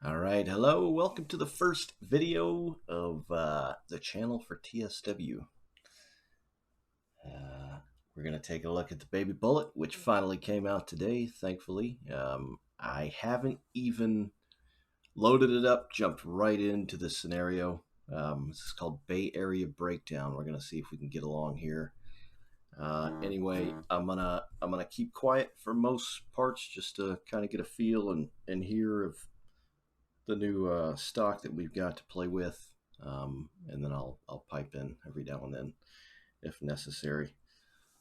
Alright, hello, welcome to the first video of the channel for TSW. We're going to take a look at the Baby Bullet, which finally came out today, thankfully. I haven't even loaded it up, jumped right into the scenario. This is called Bay Area Breakdown. We're going to see if we can get along here. Anyway, I'm gonna keep quiet for most parts just to kind of get a feel and hear of the new stock that we've got to play with, and then I'll pipe in every now and then if necessary.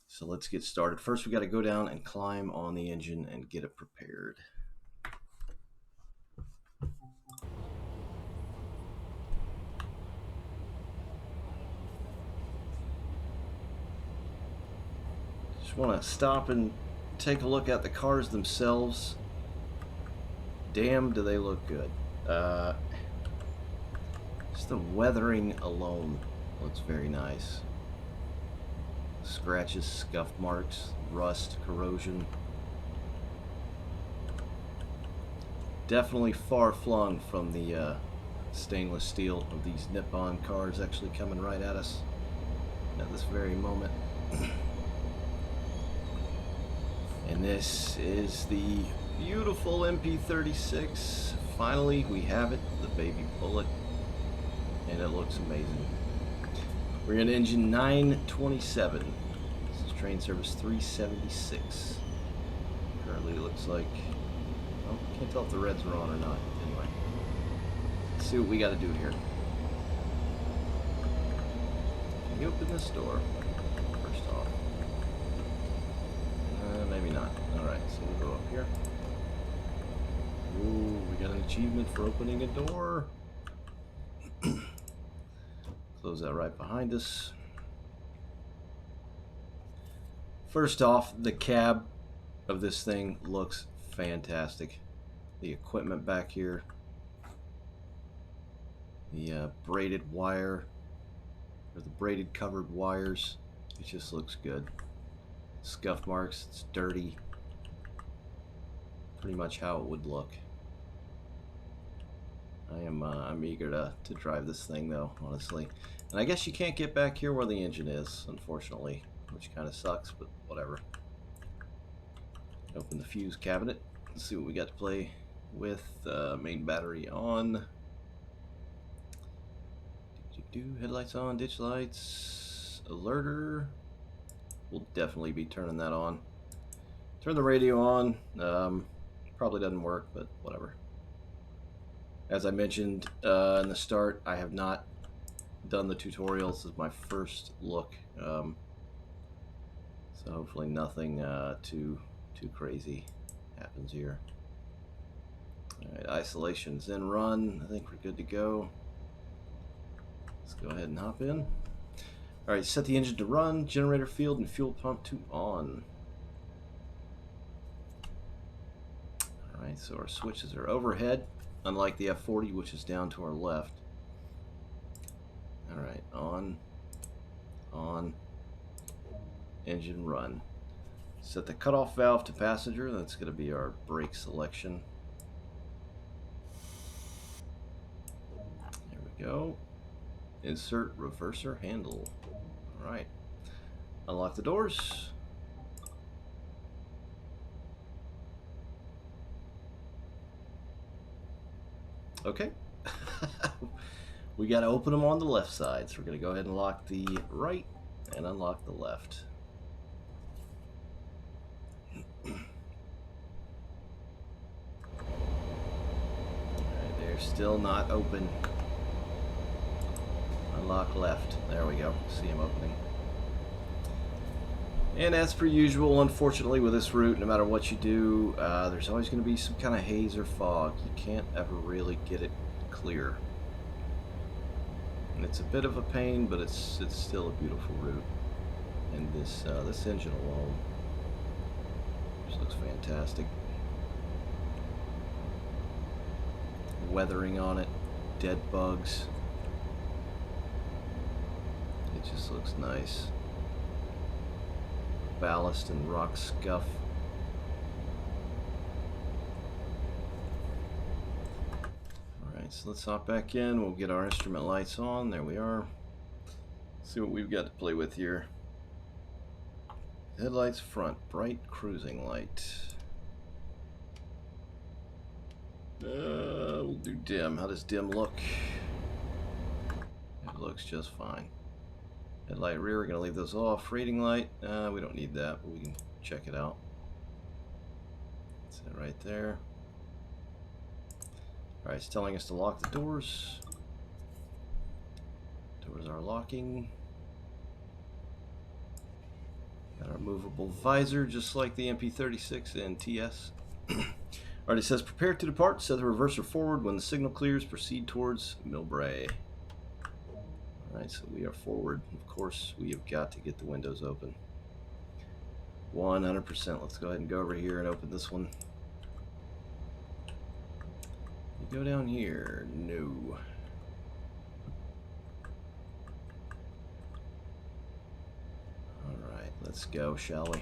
So let's get started. First, we got to go down and climb on the engine and get it prepared. Just want to stop and take a look at the cars themselves. Damn, do they look good. Just the weathering alone looks very nice. Scratches, scuff marks, rust, corrosion. Definitely far flung from the stainless steel of these Nippon cars actually coming right at us at this very moment. And this is the beautiful MP36. Finally, we have it, the Baby Bullet, and it looks amazing. We're in engine 927. This is train service 376. Currently, it looks like, well, can't tell if the reds are on or not. Anyway, let's see what we got to do here. Can you open this door first off? Maybe not. Alright, so we'll go up here. Ooh, we got an achievement for opening a door. Close that right behind us. First off, the cab of this thing looks fantastic. The equipment back here. The braided wire, or the braided covered wires. It just looks good. Scuff marks, it's dirty. Pretty much how it would look. I'm eager to drive this thing though, honestly. And I guess you can't get back here where the engine is, unfortunately, which kind of sucks, but whatever. Open the fuse cabinet. Let's see what we got to play with. Main battery on. Headlights on, ditch lights, alerter. We'll definitely be turning that on. Turn the radio on. Probably doesn't work, but whatever. As I mentioned in the start, I have not done the tutorial. This is my first look, so hopefully nothing too crazy happens here. All right, isolation's in run. I think we're good to go. Let's go ahead and hop in. All right, set the engine to run, generator field and fuel pump to on. All right, so our switches are overhead, unlike the F40, which is down to our left. All right, on, engine run. Set the cutoff valve to passenger. That's going to be our brake selection. There we go. Insert reverser handle. All right, unlock the doors. Okay. We got to open them on the left side, so we're going to go ahead and lock the right and unlock the left. Alright, they're still not open. Unlock left. There we go. See them opening. And as per usual, unfortunately, with this route, no matter what you do, there's always going to be some kind of haze or fog. You can't ever really get it clear. And it's a bit of a pain, but it's still a beautiful route. And this engine alone just looks fantastic. Weathering on it, dead bugs. It just looks nice. Ballast and rock scuff. so let's hop back in. We'll get our instrument lights on. There we are. See what we've got to play with here. Headlights front, bright cruising light. We'll do dim. How does dim look? It looks just fine. Headlight rear, we're going to leave those off. Reading light, we don't need that, but we can check it out. That's it right there. Alright, it's telling us to lock the doors. Doors are locking. Got our movable visor, just like the MP36 and TS. Alright, it says prepare to depart. Set the reverser forward. When the signal clears, proceed towards Millbrae. Alright, so we are forward. Of course, we have got to get the windows open. 100%. Let's go ahead and go over here and open this one. You go down here. No. Alright, let's go, shall we?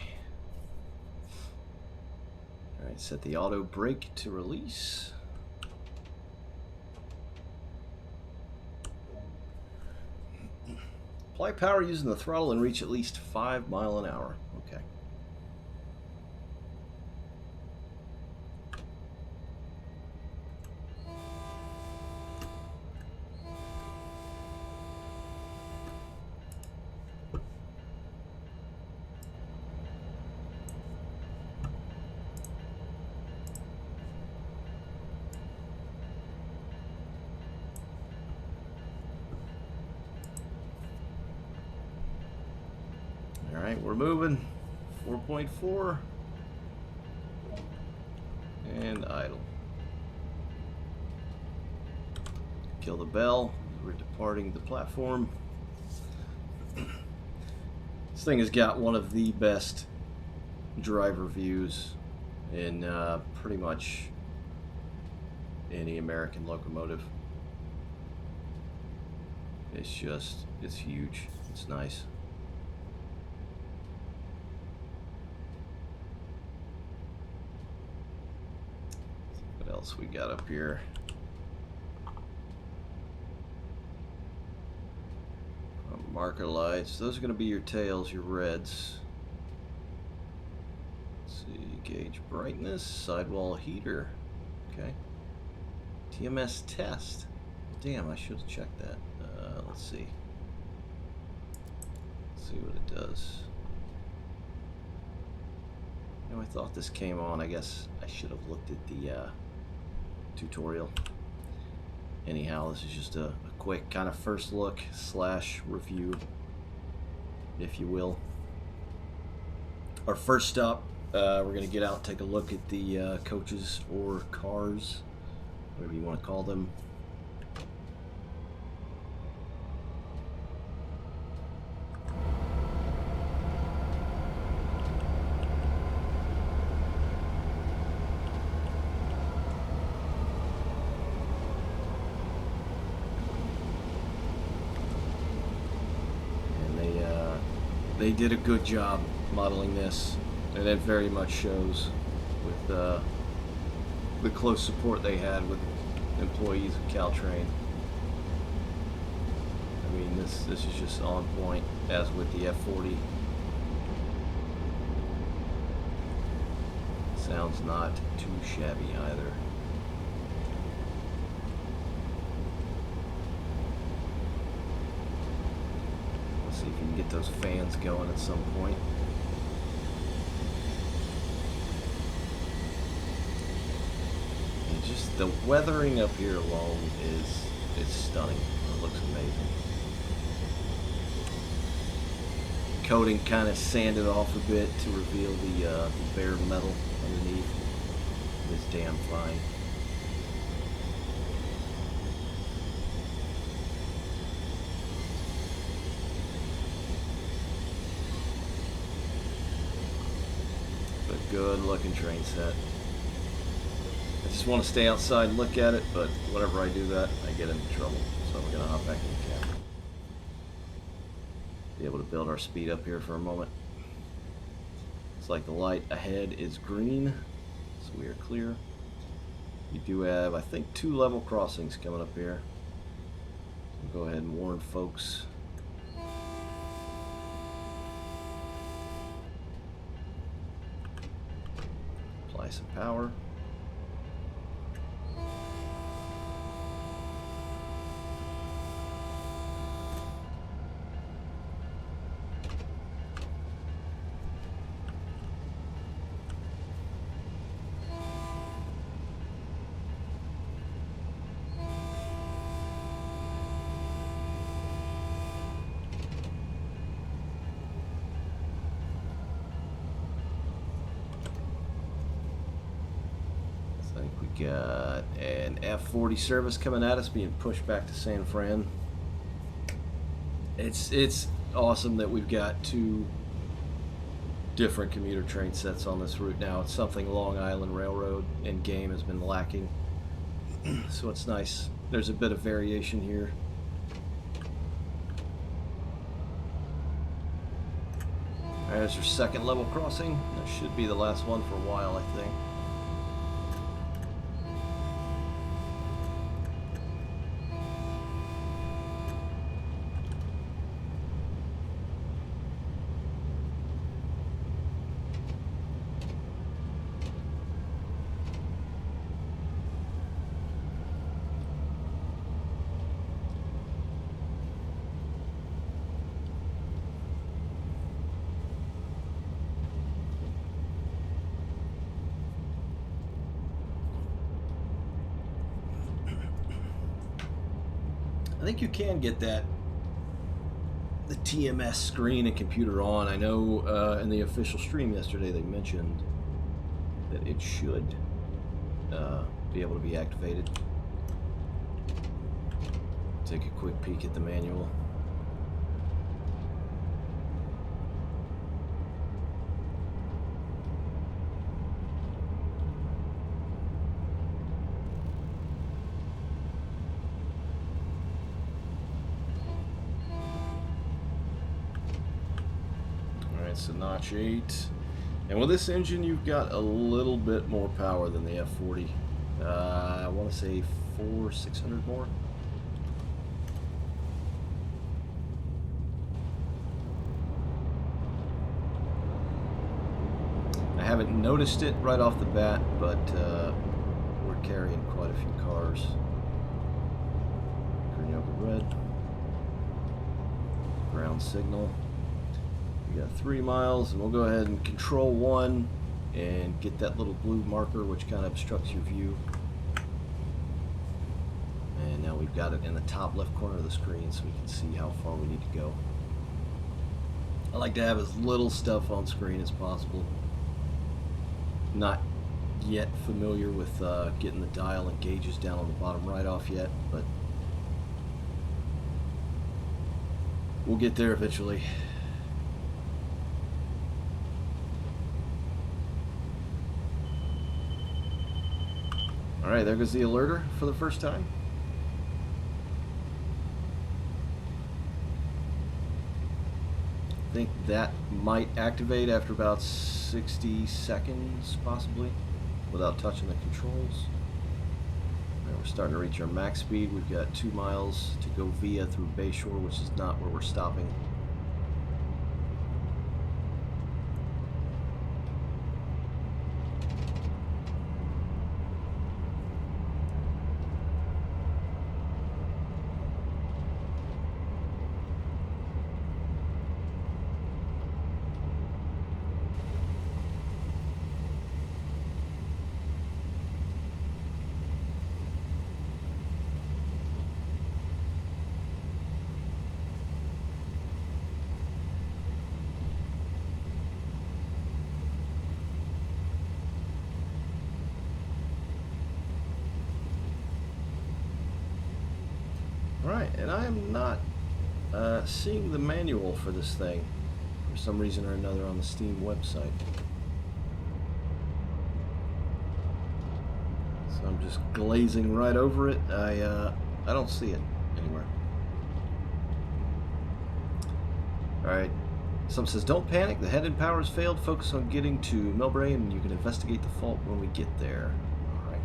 Alright, set the auto brake to release. Apply power using the throttle and reach at least 5 miles an hour. Okay. Alright, we're moving. 4.4. And idle. Kill the bell. We're departing the platform. This thing has got one of the best driver views in pretty much any American locomotive. It's huge. It's nice. What else we got up here? Marker lights. Those are going to be your tails, your reds. Let's see, gauge brightness, sidewall heater. Okay. TMS test. Damn, I should have checked that. Let's see. Let's see what it does. You know, I thought this came on. I guess I should have looked at the tutorial. Anyhow, this is just a quick kind of first look / review, if you will. Our first stop, we're going to get out and take a look at the coaches or cars, whatever you want to call them. They did a good job modeling this, and it very much shows with the close support they had with employees of Caltrain. I mean, this is just on point, as with the F40. Sounds not too shabby either. See if you can get those fans going at some point. And just the weathering up here alone is stunning. It looks amazing. Coating kind of sanded off a bit to reveal the bare metal underneath. It's damn fine. Good looking train set. I just want to stay outside and look at it, but whenever I do that, I get into trouble. So we're going to hop back in the cab. Be able to build our speed up here for a moment. It's like the light ahead is green, so we are clear. You do have, I think, 2 level crossings coming up here. We'll go ahead and warn folks. Apply some power. Got an F40 service coming at us, being pushed back to San Fran. It's awesome that we've got 2 different commuter train sets on this route now. It's something Long Island Railroad and game has been lacking. So it's nice. There's a bit of variation here. There's your 2nd level crossing. That should be the last one for a while, I think. I think you can get the TMS screen and computer on. I know in the official stream yesterday they mentioned that it should be able to be activated. Take a quick peek at the manual. So notch 8, and with this engine you've got a little bit more power than the F40. I want to say 600 more. I haven't noticed it right off the bat, but we're carrying quite a few cars. Green over red. Ground signal. We got 3 miles, and we'll go ahead and control 1 and get that little blue marker which kind of obstructs your view. And now we've got it in the top left corner of the screen so we can see how far we need to go. I like to have as little stuff on screen as possible. Not yet familiar with getting the dial and gauges down on the bottom right off yet, but we'll get there eventually. Alright, there goes the alerter for the first time. I think that might activate after about 60 seconds, possibly, without touching the controls. Right, we're starting to reach our max speed. We've got 2 miles to go via through Bayshore, which is not where we're stopping. Alright, and I am not seeing the manual for this thing for some reason or another on the Steam website. So I'm just glazing right over it. I don't see it anywhere. Alright, something says, don't panic, the head-end power has failed. Focus on getting to Melbourne and you can investigate the fault when we get there. Alright.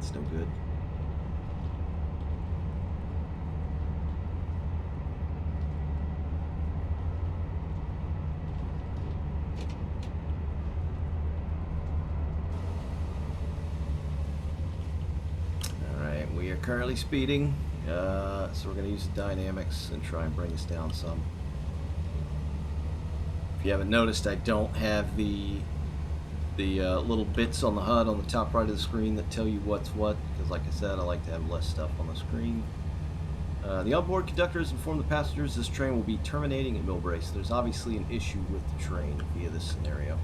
It's no good. Alright, we are currently speeding, so we're going to use the dynamics and try and bring us down some. If you haven't noticed, I don't have the little bits on the HUD on the top right of the screen that tell you what's what, because like I said, I like to have less stuff on the screen. The onboard conductor has informed the passengers this train will be terminating at Millbrae, so there's obviously an issue with the train via this scenario.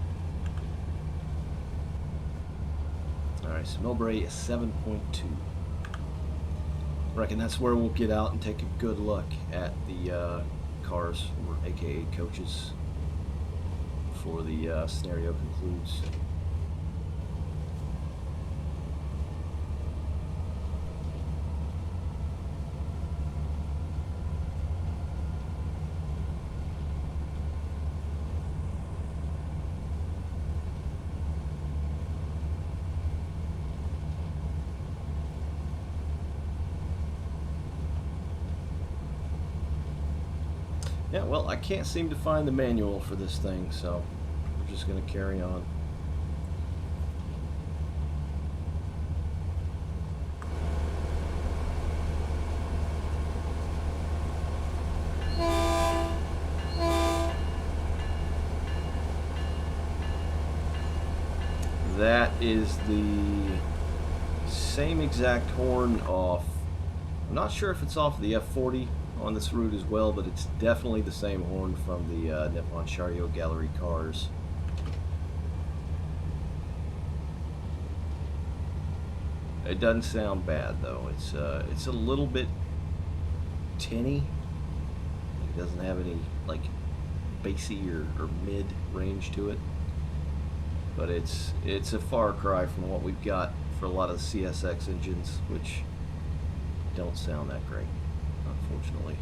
Alright, so Millbrae is 7.2. I reckon that's where we'll get out and take a good look at the cars, or aka coaches, before the scenario concludes. Yeah, well, I can't seem to find the manual for this thing, so we're just going to carry on. That is the same exact horn off. I'm not sure if it's off the F40 on this route as well, but it's definitely the same horn from the Nippon Chariot Gallery cars. It doesn't sound bad though. It's a little bit tinny. It doesn't have any like bassy or mid range to it, but it's a far cry from what we've got for a lot of the CSX engines, which don't sound that great, unfortunately.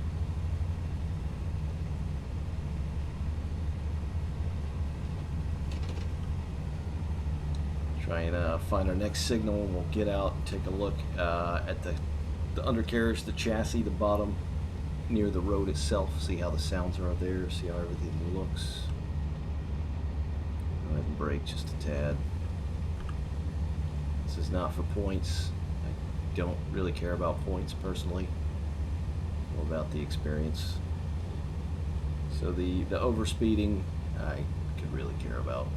Try and find our next signal, and we'll get out and take a look at the undercarriage, the chassis, the bottom near the road itself, see how the sounds are there, see how everything looks. Go ahead and brake just a tad. This is not for points. I don't really care about points personally. More about the experience. So the overspeeding I could really care about.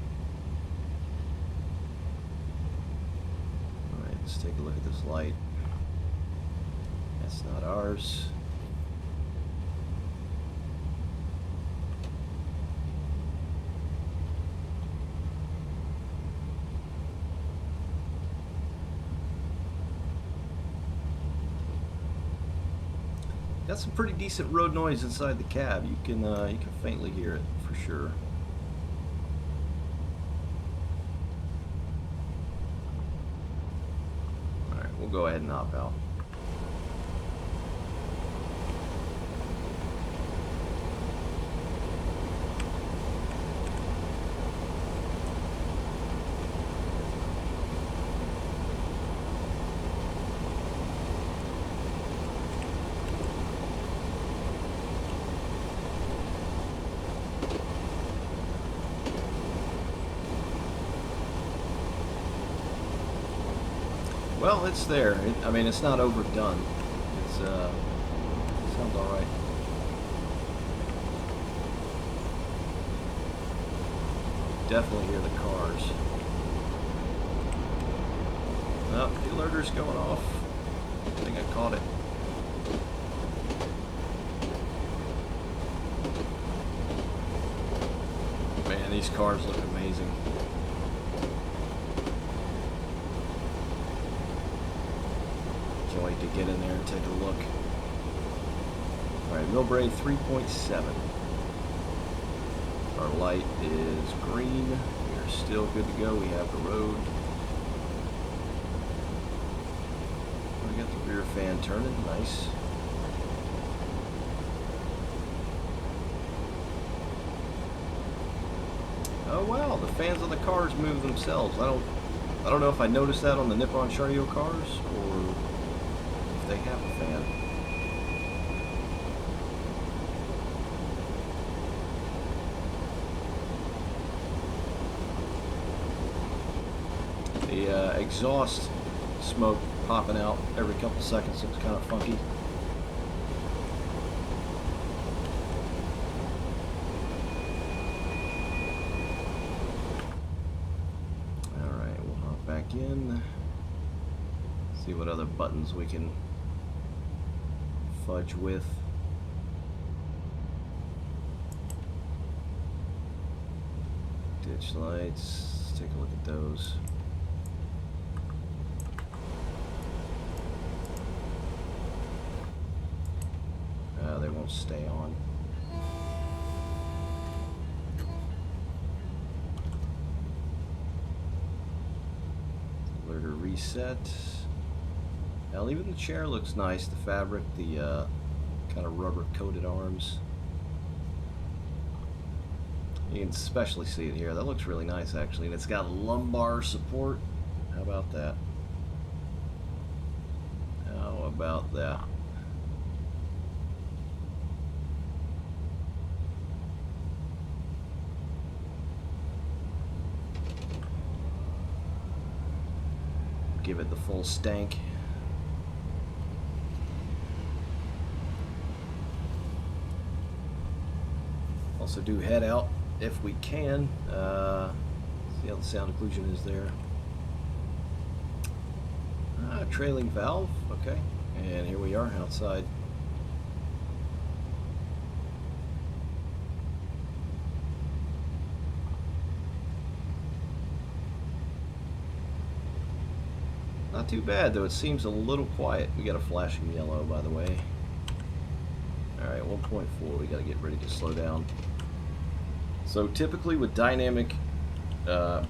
Alright, let's take a look at this light. That's not ours. Got some pretty decent road noise inside the cab. You can faintly hear it for sure. All right, we'll go ahead and hop out. Well, it's there. I mean, it's not overdone. It sounds all right. Definitely hear the cars. Oh, the alerter's going off. I think I caught it. Man, these cars look amazing. Can't wait to get in there and take a look. Alright, Millbrae 3.7. Our light is green. We are still good to go. We have the road. We got the rear fan turning. Nice. Oh wow, the fans on the cars move themselves. I don't I don't know if I noticed that on the Nippon Chariot cars or if they have a fan. The exhaust smoke popping out every couple seconds looks kind of funky. Alright, we'll hop back in. See what other buttons we can fudge with. Ditch lights, let's take a look at those. They won't stay on. Alerter reset. Now even the chair looks nice. The fabric, the kind of rubber coated arms. You can especially see it here. That looks really nice actually. And it's got lumbar support. How about that? How about that? Give it the full stank. Also do head out if we can. See how the sound occlusion is there. Trailing valve, okay. And here we are outside. Not too bad though, it seems a little quiet. We got a flashing yellow by the way. Alright, 1.4, we gotta get ready to slow down. So typically with dynamic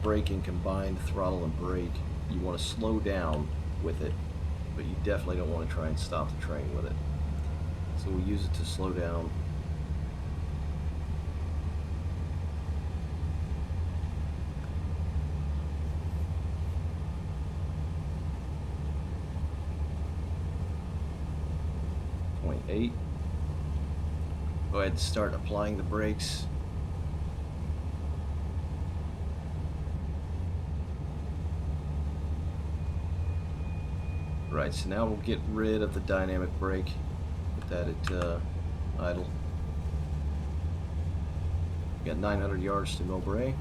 braking combined throttle and brake, you want to slow down with it, but you definitely don't want to try and stop the train with it. So we'll use it to slow down. .8. Go ahead and start applying the brakes. Right, so now we'll get rid of the dynamic brake. Put that at idle. We got 900 yards to Millbrae,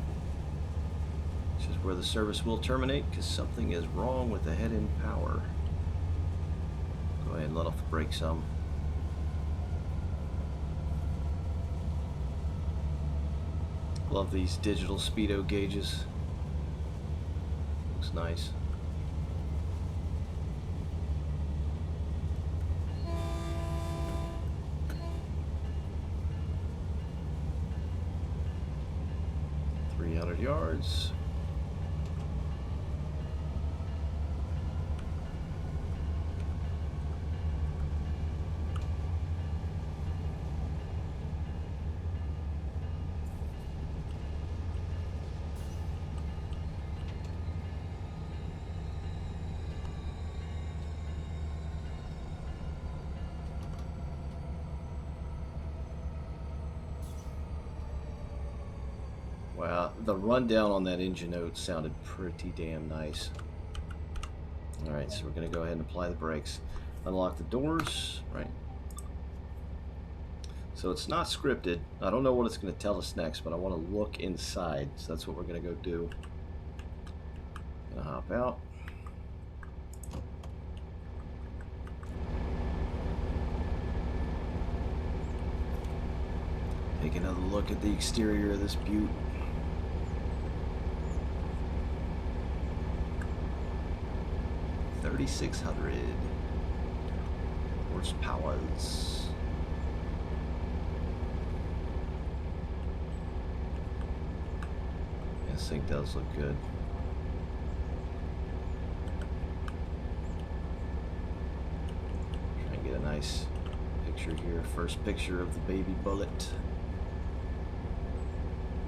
which is where the service will terminate because something is wrong with the head-end power. Go ahead and let off the brake some. Love these digital speedo gauges. Looks nice. Yards. Wow, the rundown on that engine note sounded pretty damn nice. Alright, so we're going to go ahead and apply the brakes. Unlock the doors, right. So it's not scripted. I don't know what it's going to tell us next, but I want to look inside. So that's what we're going to go do. Going to hop out. Take another look at the exterior of this beaut. $3,600 horsepowers. This thing does look good. Try and get a nice picture here. First picture of the baby bullet.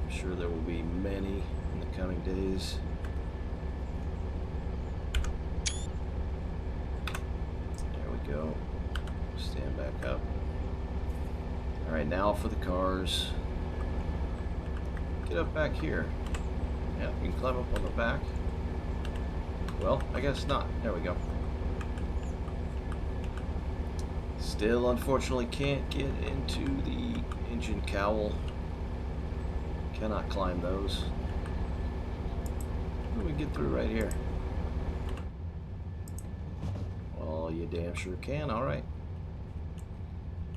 I'm sure there will be many in the coming days. back up. Alright, now for the cars. Get up back here. Yeah, you can climb up on the back. Well, I guess not. There we go. Still, unfortunately, can't get into the engine cowl. Cannot climb those. What do we get through right here? Well, you damn sure can. Alright.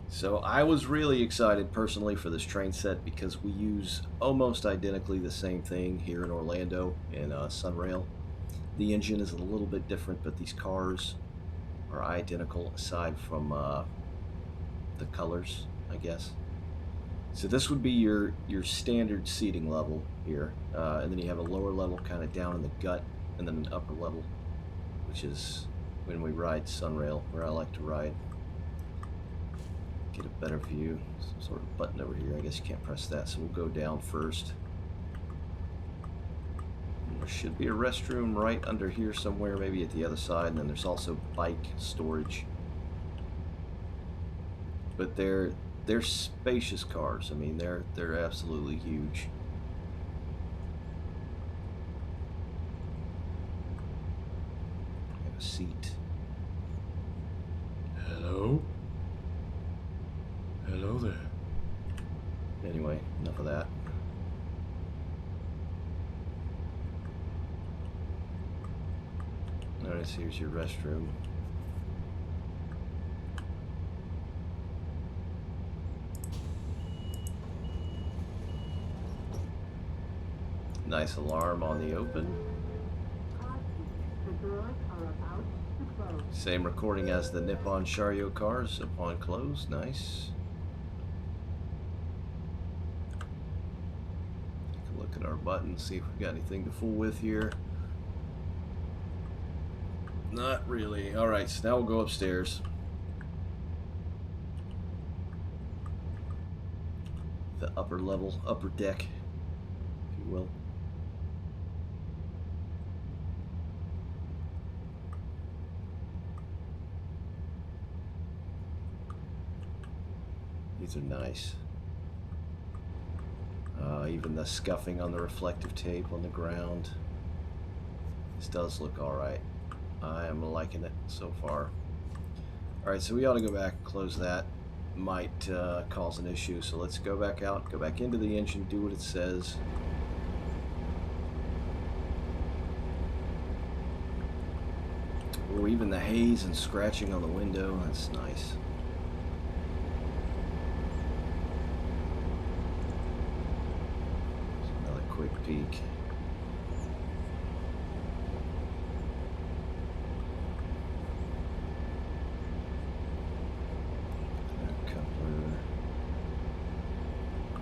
So I was really excited personally for this train set because we use almost identically the same thing here in Orlando in Sunrail. The engine is a little bit different, but these cars are identical aside from the colors, I guess. So this would be your standard seating level here, and then you have a lower level kind of down in the gut, and then an upper level, which is when we ride Sunrail, where I like to ride. Get a better view. Some sort of button over here. I guess you can't press that, so we'll go down first. And there should be a restroom right under here somewhere, maybe at the other side, and then there's also bike storage. But they're spacious cars. I mean, they're absolutely huge. Have a seat. Hello? Hello there. Anyway, enough of that. Alright, so here's your restroom. Nice alarm on the open. Same recording as the Nippon Sharyo cars upon close. Nice. Take a look at our button, see if we got anything to fool with here. Not really. Alright, so now we'll go upstairs. The upper level, upper deck, if you will. These are nice. Even the scuffing on the reflective tape on the ground. This does look alright. I am liking it so far. Alright, so we ought to go back and close that. Might cause an issue, so let's go back out, go back into the engine, do what it says. Or even the haze and scratching on the window, that's nice. Another quick peek.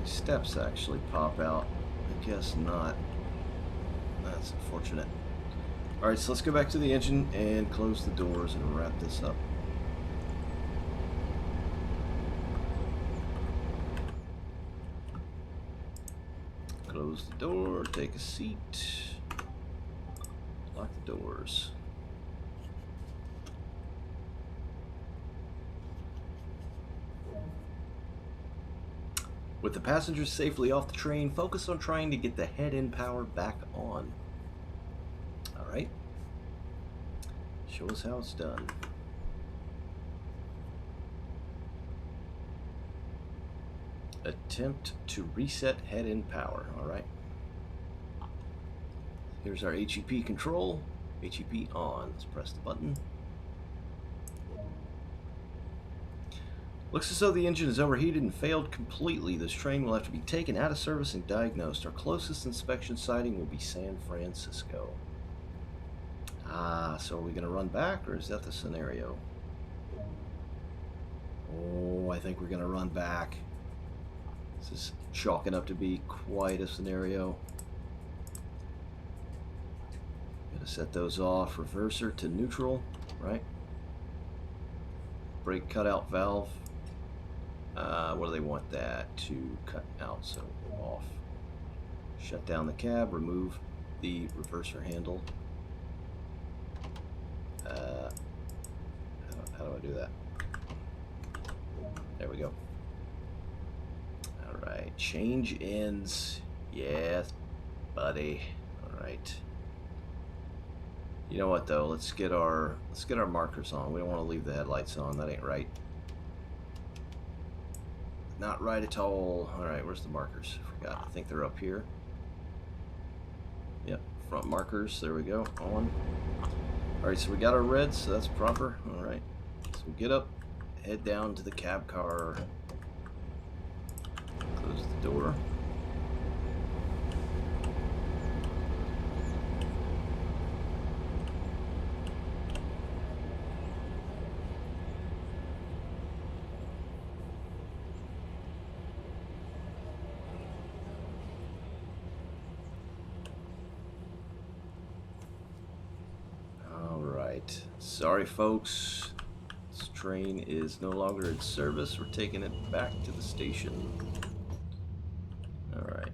Steps actually pop out. I guess not. That's unfortunate. Alright, so let's go back to the engine and close the doors and wrap this up. Close the door, take a seat, lock the doors. With the passengers safely off the train, focus on trying to get the head-end power back on. Alright. Show us how it's done. Attempt to reset head-end power. Alright. Here's our HEP control. HEP on. Let's press the button. Looks as though the engine is overheated and failed completely. This train will have to be taken out of service and diagnosed. Our closest inspection sighting will be San Francisco. Ah, so are we going to run back, or is that the scenario? Oh, I think we're going to run back. This is chalking up to be quite a scenario. Going to set those off. Reverser to neutral, right? Brake cutout valve. What do they want that to cut out? So off. Shut down the cab. Remove the reverser handle. How do I do that? There we go. Alright, change ends. Yes, buddy. Alright. You know what though? Let's get our markers on. We don't want to leave the headlights on. That ain't right. Not right at all. Alright, where's the markers? Forgot. I think they're up here. Yep, front markers. There we go. On. Alright, so we got our reds, so that's proper. Alright. So we'll get up, head down to the cab car. Close the door. Alright. Sorry folks. This train is no longer in service. We're taking it back to the station. Alright.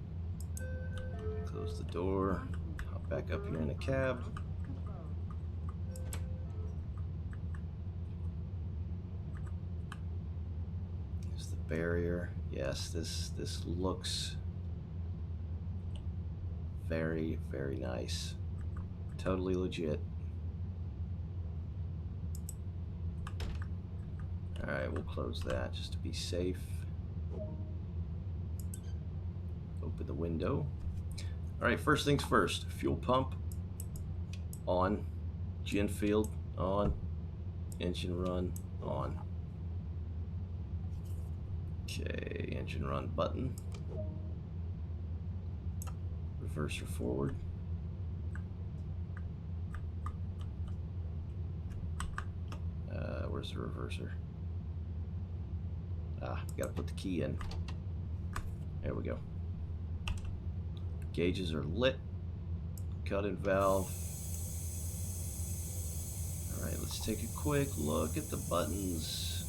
Close the door. Hop back up here in the cab. There's the barrier. Yes, this looks very, very nice. Totally legit. Alright, we'll close that just to be safe. Open the window. Alright, first things first. Fuel pump on. Gin field on. Engine run on. Okay, engine run button. Reverser forward. Where's the reverser? Ah, gotta put the key in. There we go. Gauges are lit. Cut-in valve. Alright, let's take a quick look at the buttons.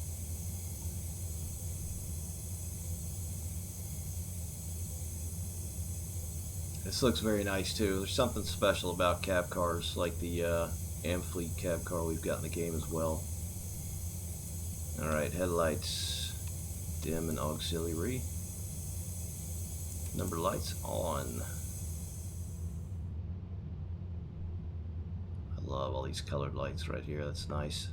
This looks very nice too. There's something special about cab cars, like the Amfleet cab car we've got in the game as well. Alright, headlights dim and auxiliary. Number lights on. I love all these colored lights right here. That's nice.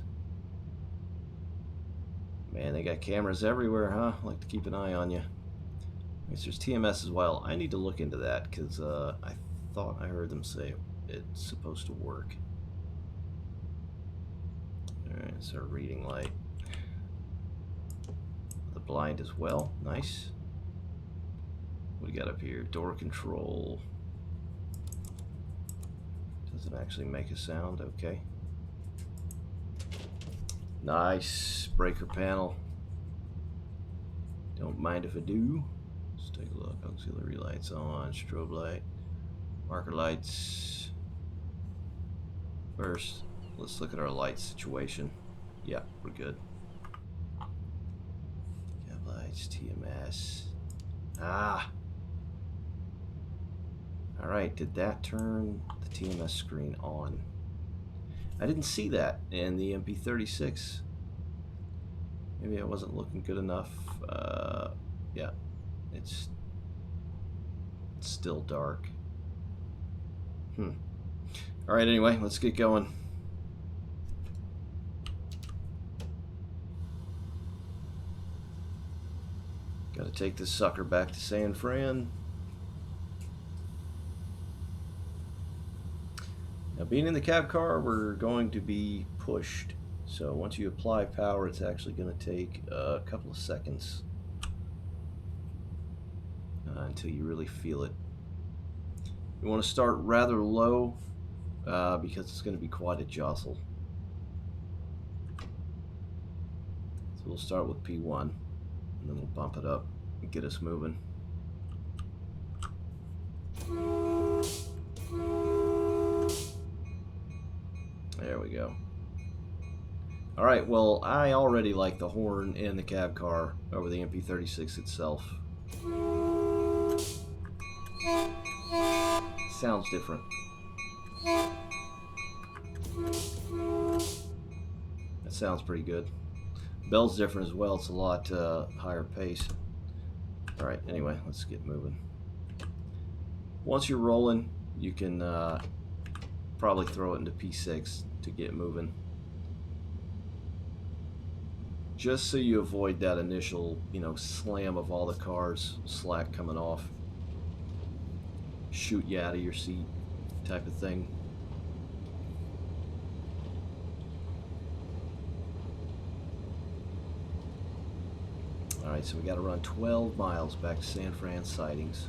Man, they got cameras everywhere, huh? I like to keep an eye on you. I guess there's TMS as well. I need to look into that because I thought I heard them say it's supposed to work. Alright, it's our reading light. The blind as well. Nice. What do we got up here? Door control. Doesn't actually make a sound. Okay. Nice. Breaker panel. Don't mind if I do. Let's take a look. Auxiliary lights on. Strobe light. Marker lights. First, let's look at our light situation. Yeah, we're good. Cab lights, TMS. Ah! Alright, did that turn the TMS screen on? I didn't see that in the MP36. Maybe I wasn't looking good enough. Yeah, it's still dark. Alright, anyway, let's get going. Gotta take this sucker back to San Fran. Now, being in the cab car, we're going to be pushed. So once you apply power, it's actually going to take a couple of seconds until you really feel it. You want to start rather low because it's going to be quite a jostle. So we'll start with P1 and then we'll bump it up and get us moving. There we go. Alright, well, I already like the horn in the cab car over the MP36 itself. Sounds different. That sounds pretty good. Bell's different as well. It's a lot higher pace. All right. Anyway, let's get moving. Once you're rolling, you can probably throw it into P6 to get moving. Just so you avoid that initial, slam of all the cars, slack coming off, shoot you out of your seat type of thing. Alright, so we got to run 12 miles back to San Fran sightings.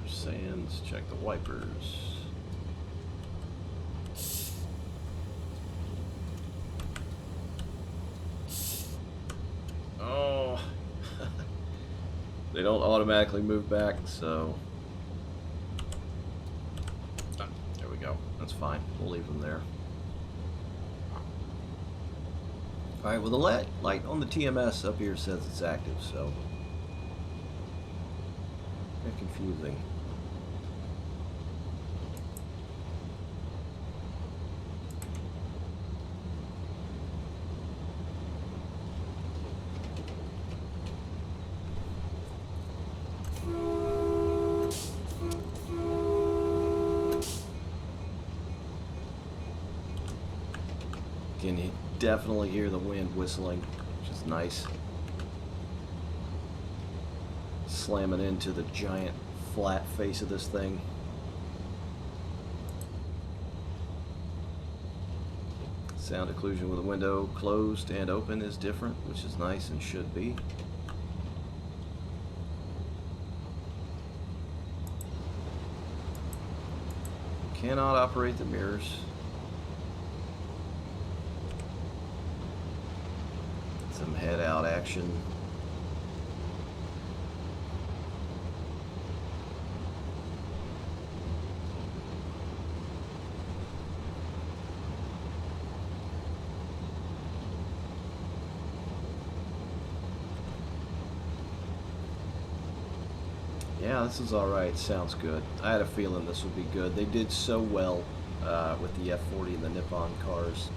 Sands, check the wipers. Oh, they don't automatically move back, so there we go. That's fine. We'll leave them there. All right. Well, the light on the TMS up here says it's active, so they're confusing. Can you definitely hear the wind whistling, which is nice. Slamming into the giant flat face of this thing. Sound occlusion with the window closed and open is different, which is nice and should be. Cannot operate the mirrors. Some head out action. Yeah, this is alright. Sounds good. I had a feeling this would be good. They did so well with the F40 and the Nippon cars.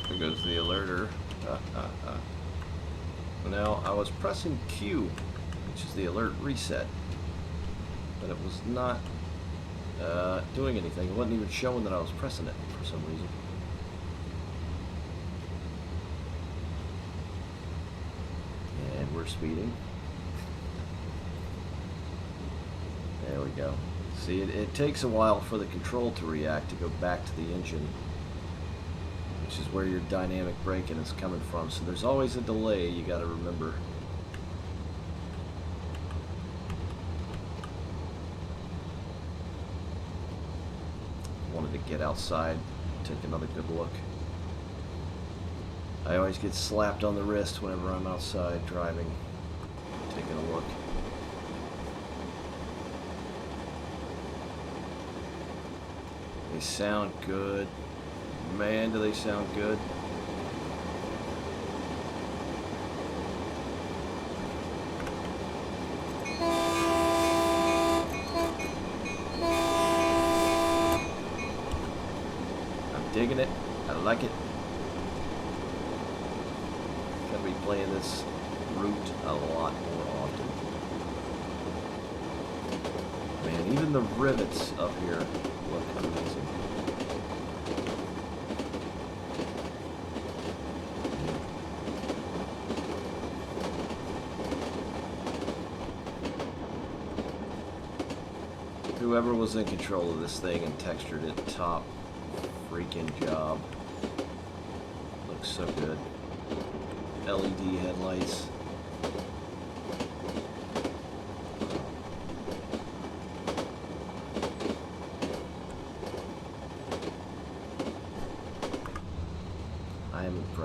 There goes the alerter. Now, I was pressing Q, which is the alert reset, but it was not doing anything. It wasn't even showing that I was pressing it for some reason. And we're speeding. There we go. See, it takes a while for the control to react, to go back to the engine, which is where your dynamic braking is coming from. So there's always a delay, you got to remember. Wanted to get outside, take another good look. I always get slapped on the wrist whenever I'm outside driving, taking a look. They sound good. Man, do they sound good. I'm digging it. I like it. Gonna be playing this route a lot more often. Man, even the rivets up here look amazing. Whoever was in control of this thing and textured it, top freaking job. Looks so good. LED headlights.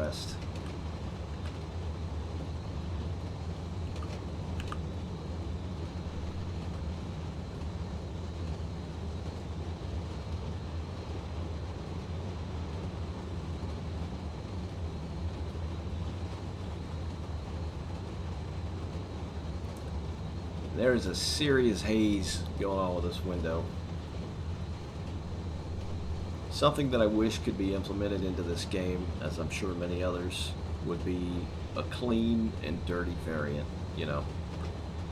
west. There's a serious haze going on with this window. Something that I wish could be implemented into this game, as I'm sure many others, would be a clean and dirty variant. You know,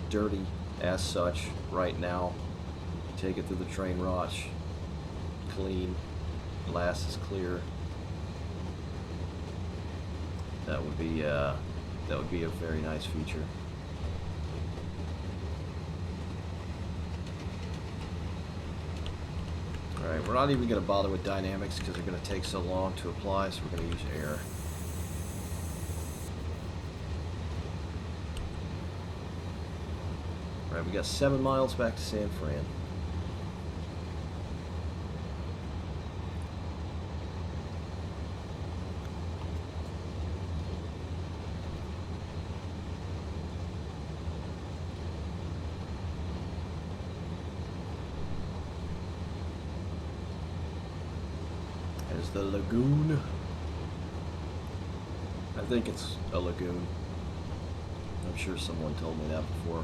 dirty as such right now. Take it through the train watch. Clean. Glass is clear. That would be a very nice feature. Alright, we're not even going to bother with dynamics because they're going to take so long to apply, so we're going to use air. Alright, we got 7 miles back to San Fran. There's the lagoon. I think it's a lagoon. I'm sure someone told me that before.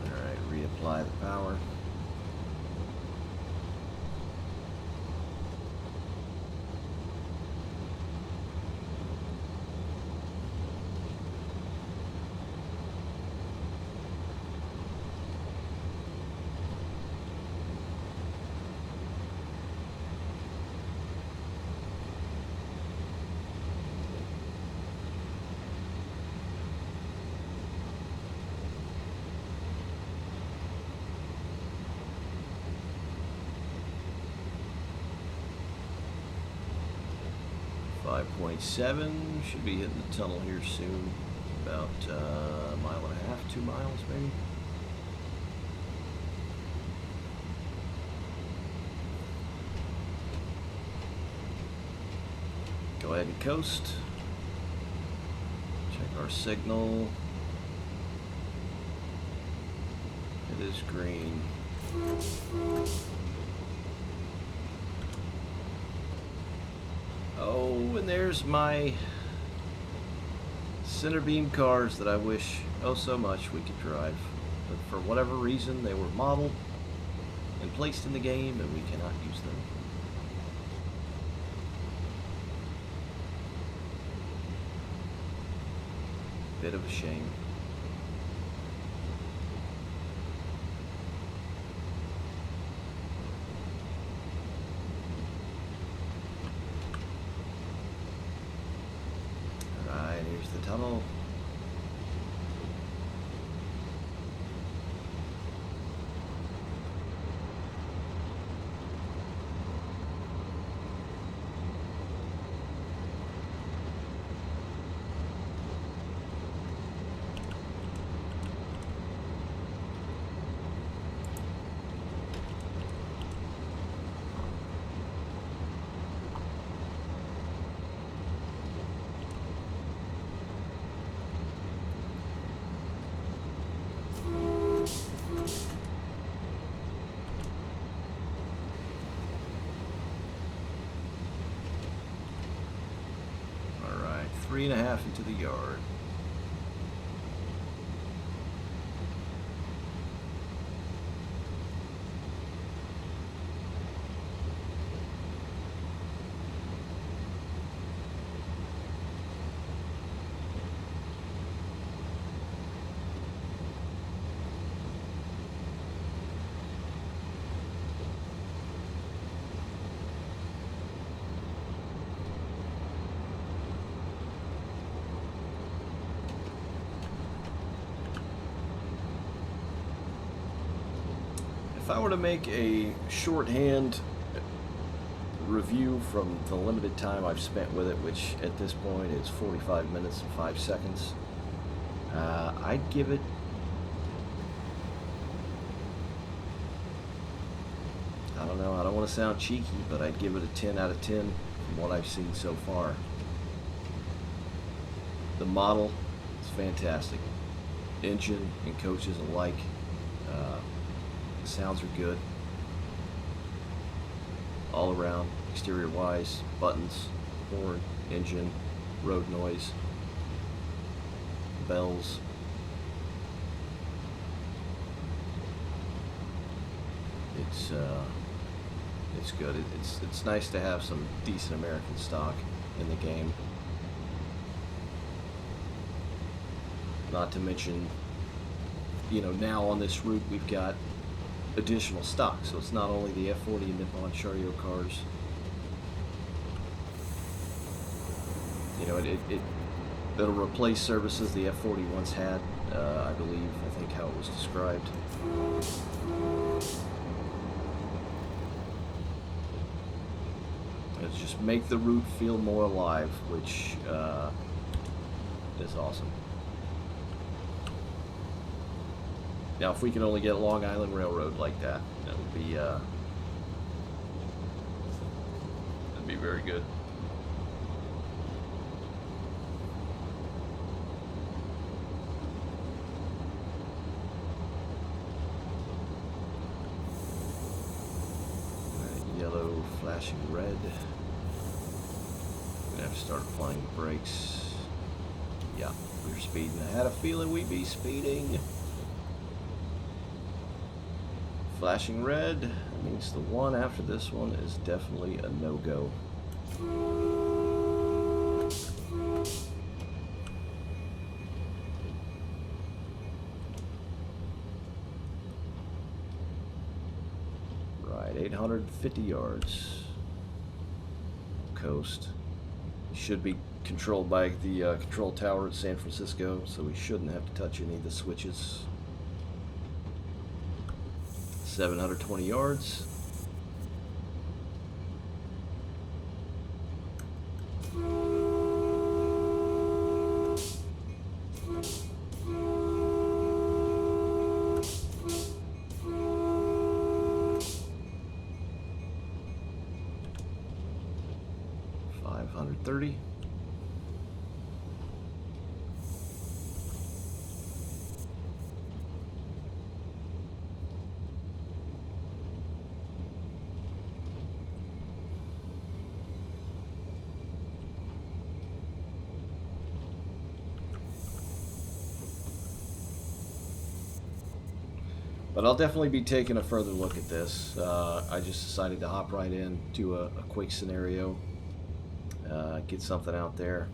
Alright, reapply the power. .7 should be hitting the tunnel here soon. About a mile and a half, 2 miles maybe. Go ahead and coast. Check our signal. It is green. Oh, and there's my center beam cars that I wish oh so much we could drive. But for whatever reason, they were modeled and placed in the game, and we cannot use them. Bit of a shame. Here's the tunnel. All right, 3.5 into the yard. If I were to make a shorthand review from the limited time I've spent with it, which at this point is 45 minutes and 5 seconds, I'd give it don't know. I don't want to sound cheeky, but I'd give it a 10 out of 10 from what I've seen so far. The model is fantastic. Engine and coaches alike. Sounds are good. All around, exterior wise, buttons, horn, engine, road noise, bells. It's good. It's nice to have some decent American stock in the game. Not to mention, you know, now on this route we've got additional stock, so it's not only the F40 Nippon Chariot cars. You know, it'll replace services the F40 once had, I believe. I think how it was described. It's just make the route feel more alive, which is awesome. Now, if we can only get a Long Island Railroad like that, that would be that'd be very good. Yellow flashing red. Gonna have to start applying the brakes. Yeah, we're speeding. I had a feeling we'd be speeding. Flashing red, that means the one after this one is definitely a no-go. Right, 850 yards. Coast. Should be controlled by the control tower at San Francisco, so we shouldn't have to touch any of the switches. 720 yards. $530. But I'll definitely be taking a further look at this. I just decided to hop right in, do a quick scenario, get something out there.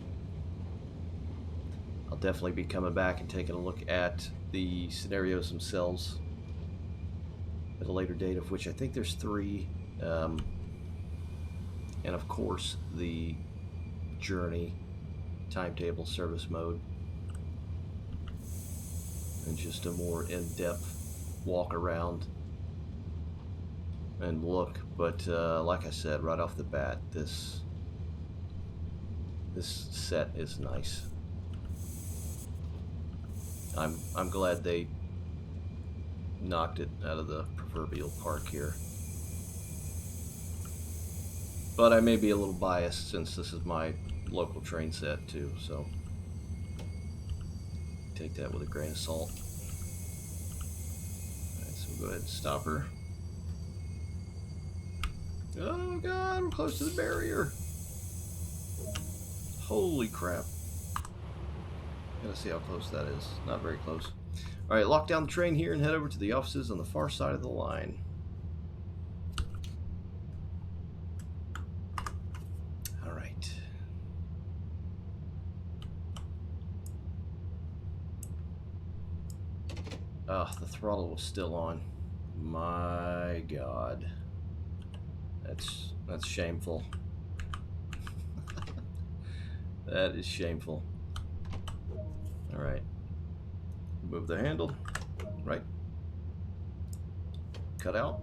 I'll definitely be coming back and taking a look at the scenarios themselves at a later date, of which I think there's 3. And of course, the journey, timetable, service mode, and just a more in-depth walk around and look. But like I said right off the bat, this set is nice. I'm glad they knocked it out of the proverbial park here, but I may be a little biased since this is my local train set too, so take that with a grain of salt. Go ahead and stop her. Oh god, we're close to the barrier. Holy crap. Gotta see how close that is. Not very close. Alright, lock down the train here and head over to the offices on the far side of the line. Alright. The throttle was still on. My god. That's shameful. That is shameful. Alright. Move the handle. Right. Cut out.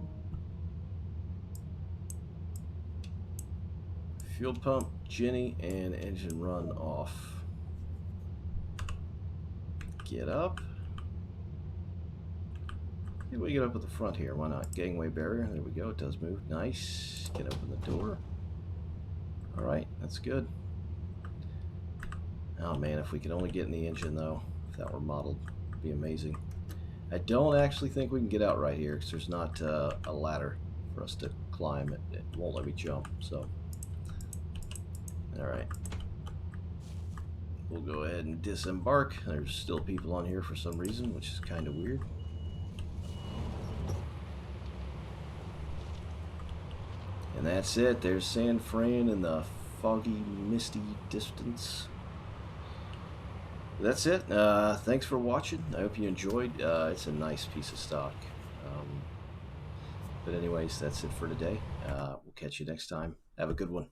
Fuel pump, Jenny, and engine run off. Get up. See if we get up at the front here. Why not? Gangway barrier. There we go. It does move. Nice. Can open the door. All right, that's good. Oh man, if we could only get in the engine though, if that were modeled, it'd be amazing. I don't actually think we can get out right here because there's not a ladder for us to climb. It won't let me jump, so. All right. We'll go ahead and disembark. There's still people on here for some reason, which is kind of weird. And that's it. There's San Fran in the foggy, misty distance. That's it. Thanks for watching. I hope you enjoyed. It's a nice piece of stock. But anyways, that's it for today. We'll catch you next time. Have a good one.